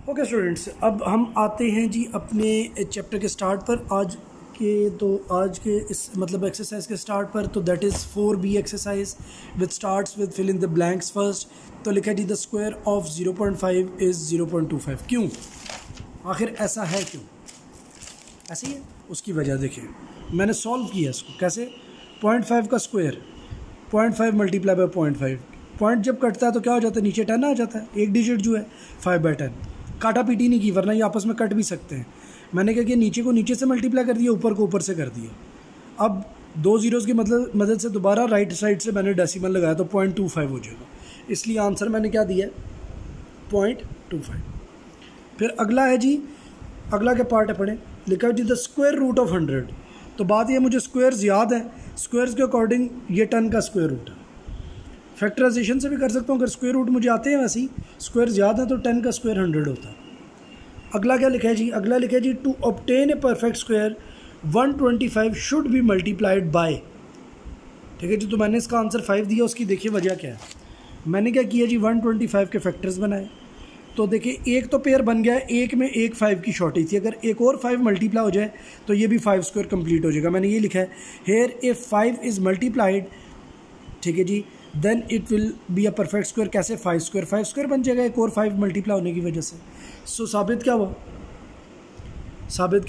Okay students, अब हम आते हैं जी अपने चैप्टर के स्टार्ट पर। आज के इस मतलब एक्सरसाइज के स्टार्ट पर। तो that is 4B exercise with starts with fill in the blanks first. तो लिखा जी द स्क्वायर ऑफ 0.5 इज़ 0.25। क्यों, आखिर ऐसा है क्यों? ऐसे ही है, उसकी वजह देखिए। मैंने सॉल्व किया इसको कैसे। 0.5 का स्क्वायर 0.5 मल्टीप्लाई बाय 0.5। पॉइंट जब कटता है तो क्या हो जाता है, नीचे 10 आ जाता है। एक डिजिट जो है 5/10। काटा पीटी नहीं की, वरना ये आपस में कट भी सकते हैं। मैंने क्या किया, नीचे को नीचे से मल्टीप्लाई कर दिया, ऊपर को ऊपर से कर दिया। अब दो जीरोज़ की मदद से दोबारा राइट साइड से मैंने डेसिमल लगाया तो 0.25 हो जाएगा। इसलिए आंसर मैंने क्या दिया है, 0.25। फिर अगला है जी, अगला क्या पार्ट है पढ़ें। लिखा है जी द स्क्वायर रूट ऑफ 100। तो बात ये, मुझे स्क्वायर्स याद है, स्क्वायर्स के अकॉर्डिंग ये 10 का स्क्वायर रूट है। फैक्टराइजेशन से भी कर सकता हूँ, अगर स्क्वायर रूट मुझे आते हैं वैसे ही स्क्वायर्स याद है तो 10 का स्क्वायर 100 होता है। अगला क्या लिखा है जी, अगला लिखा है जी to obtain a perfect square 125 should be multiplied by. ठीक है जी, तो मैंने इसका आंसर 5 दिया। उसकी देखिए वजह क्या है। मैंने क्या किया जी, 125 के फैक्टर्स बनाए। तो देखिए एक तो पेयर बन गया, एक में एक 5 की शॉर्टेज थी। अगर एक और 5 मल्टीप्लाई हो जाए तो ये भी 5 स्क्वायर कंप्लीट हो जाएगा। मैंने ये लिखा है हेयर इफ 5 इज़ मल्टीप्लाइड, ठीक है जी, then it will be a perfect square. कैसे, 5 स्क्वायर बन जाएगा एक और 5 मल्टीप्लाई होने की वजह से। सो साबित क्या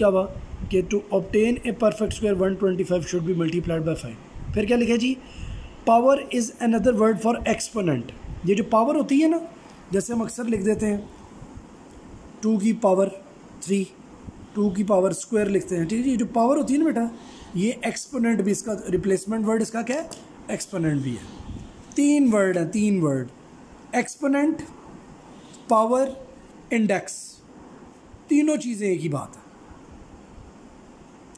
हुआ कि to obtain a perfect square 125 should be multiplied by 5। फिर क्या लिखा है जी, power is another word for exponent. ये जो पावर होती है ना, जैसे हम अक्सर लिख देते हैं 2 की पावर 3, 2 की पावर स्क्वायर लिखते हैं। ठीक है जी, जो पावर होती है ना बेटा, ये एक्सपोनेंट भी, इसका रिप्लेसमेंट वर्ड इसका क्या है, एक्सपोनेंट भी है। 3 वर्ड हैं, 3 वर्ड, एक्सपोनेंट, पावर, इंडेक्स। तीनों चीज़ें एक ही बात है।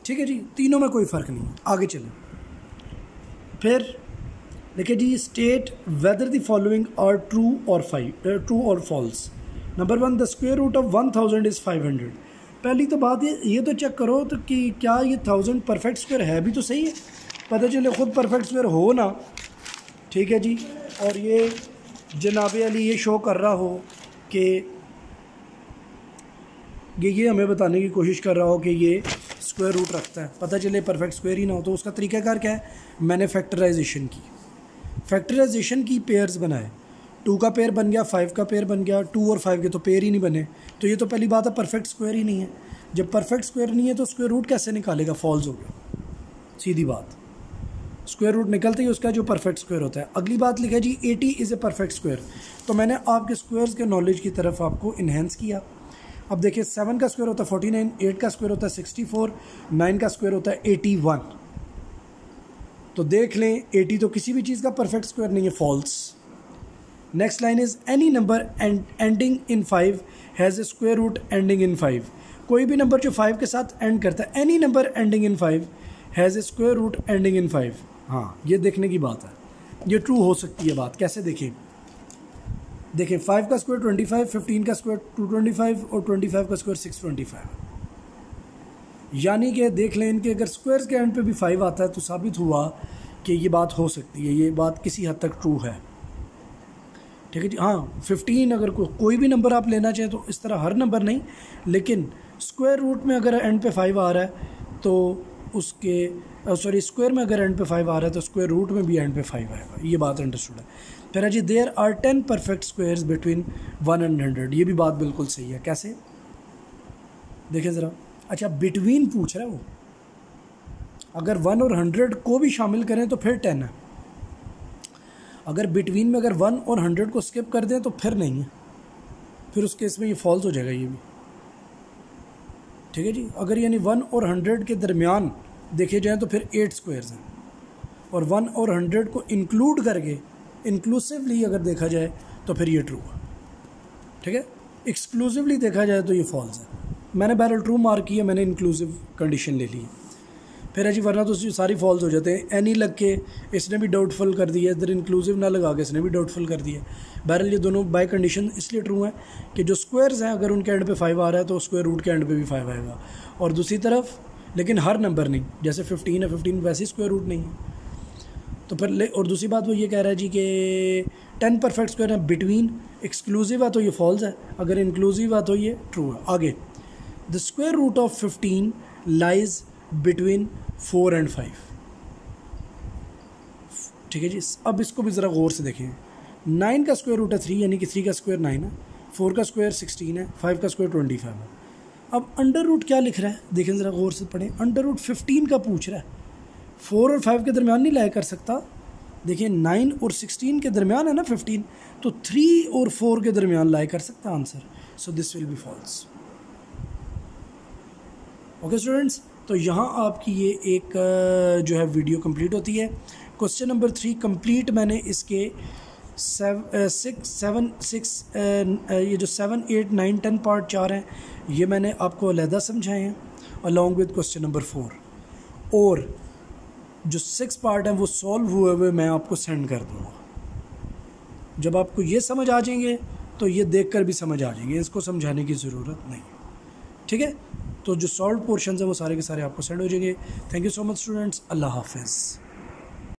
ठीक है जी, तीनों में कोई फ़र्क नहीं है। आगे चलें। फिर देखिए जी, state whether the following are true और false. Number 1, the square root of 1000 is 500। पहली तो बात ये तो चेक करो तो कि क्या ये 1000 परफेक्ट स्क्वायर है भी तो सही है। पता चले खुद परफेक्ट स्क्वायर हो ना, ठीक है जी, और ये जनाब अली ये शो कर रहा हो कि ये हमें बताने की कोशिश कर रहा हो कि ये स्क्वायर रूट रखता है, पता चले परफेक्ट स्क्वायर ही ना हो। तो उसका तरीक़ाकार क्या है, मैंने फैक्टराइजेशन की पेयर्स बनाए। 2 का पेयर बन गया, 5 का पेयर बन गया। 2 और 5 के तो पेयर ही नहीं बने। तो ये तो पहली बात है, परफेक्ट स्क्वायर ही नहीं है। जब परफेक्ट स्क्वायर नहीं है तो स्क्वायर रूट कैसे निकालेगा, फॉल्स हो गया, सीधी बात। स्क्वायर रूट निकलते ही उसका जो परफेक्ट स्क्वायर होता है। अगली बात लिखा है जी 80 इज़ ए परफेक्ट स्क्वायर। तो मैंने आपके स्क्वायर्स के नॉलेज की तरफ आपको इन्हेंस किया। अब देखिए 7 का स्क्वायर होता है 49, 8 का स्क्वायर होता है 64, 9 का स्क्वायर होता है 81। तो देख लें 80 तो किसी भी चीज़ का परफेक्ट स्क्वायर नहीं है, false. Next line is any number ending in 5 has a square root ending in 5। कोई भी नंबर जो 5 के साथ एंड करता है, any number ending in 5 has a square root ending in 5। हाँ, ये देखने की बात है, ये ट्रू हो सकती है बात। कैसे देखें, 5 का स्क्वायर 25, 15 का स्क्वायर 225 और 25 का स्क्वायर 625। यानी कि देख लें इनके अगर स्क्वायर्स के एंड पे भी 5 आता है तो साबित हुआ कि ये बात हो सकती है, ये बात किसी हद तक ट्रू है। ठीक है जी। हाँ, 15 अगर कोई भी नंबर आप लेना चाहें तो इस तरह हर नंबर नहीं, लेकिन स्क्वायर रूट में अगर एंड पे 5 आ रहा है तो उसके स्क्वायर में अगर एंड पे 5 आ रहा है तो स्क्वायर रूट में भी एंड पे 5 आएगा। ये बात अंडरस्टूड है। फिर जी there are 10 perfect squares between 1 and 100। ये भी बात बिल्कुल सही है। कैसे देखें ज़रा। अच्छा, बिटवीन पूछ रहा है वो, अगर 1 और 100 को भी शामिल करें तो फिर 10 है। अगर बिटवीन में अगर 1 और 100 को स्किप कर दें तो फिर नहीं है, फिर उस केस में ये फॉल्स हो जाएगा ये भी। ठीक है जी। अगर यानी 1 और 100 के दरमियान देखे जाएँ तो फिर 8 स्क्वायर्स हैं, और 1 और 100 को इंक्लूड करके इंक्लूसिवली अगर देखा जाए तो फिर ये ट्रू है। ठीक है, एक्सक्लूसिवली देखा जाए तो ये फॉल्स है। मैंने बहरहाल ट्रू मार्क किया, मैंने इंक्लूसिव कंडीशन ले ली है। फिर है जी, वरना तो सारी फॉल्स हो जाते हैं। एनी लग के इसने भी डाउटफुल कर दिया, इधर इंक्लूसिव ना लगा के इसने भी डाउटफुल कर दिया। बहरहाल ये दोनों बाय कंडीशन इसलिए ट्रू है कि जो स्क्वायर्स हैं अगर उनके एंड पे 5 आ रहा है तो स्क्वायर रूट के एंड पे भी 5 आएगा। और दूसरी तरफ लेकिन हर नंबर नहीं, जैसे 15 है, 15 वैसे स्क्वायर रूट नहीं है। तो फिर और दूसरी बात वो ये कह रहा है जी कि 10 परफेक्ट स्क्वायर है बिटवीन, एक्सक्लूसिव है तो ये फॉल्स है, अगर इंक्लूसिव है तो ये ट्रू है। आगे, the square root of 15 lies between 4 and 5। ठीक है जी, अब इसको भी ज़रा गौर से देखें। 9 का स्क्वायर रूट है 3, यानी कि 3 का स्क्वायर 9 है, 4 का स्क्वायर 16 है, 5 का स्क्वायर 25 है। अब अंडर रूट क्या लिख रहा है, देखें ज़रा गौर से पढ़ें। अंडर रूट 15 का पूछ रहा है, 4 और 5 के दरमियान नहीं लाया कर सकता। देखिए 9 और 16 के दरमियान है ना 15, तो 3 और 4 के दरमियान लाया कर सकता answer. So this will be false. Okay students, तो यहाँ आपकी ये एक जो है वीडियो कंप्लीट होती है। क्वेश्चन नंबर 3 कंप्लीट मैंने इसके 6 ये जो 7, 8, 9, 10 पार्ट 4 हैं ये मैंने आपको अलहदा समझाए हैं अलॉन्ग विद क्वेश्चन नंबर 4, और जो 6 पार्ट हैं वो सॉल्व हुए मैं आपको सेंड कर दूँगा। जब आपको ये समझ आ जाएंगे तो ये देखकर भी समझ आ जाएंगे, इसको समझाने की ज़रूरत नहीं। ठीक है, तो जो सॉल्व पोर्शन है वो सारे के सारे आपको सेंड हो जाएंगे। Thank you so much students, अल्लाह हाफिज़।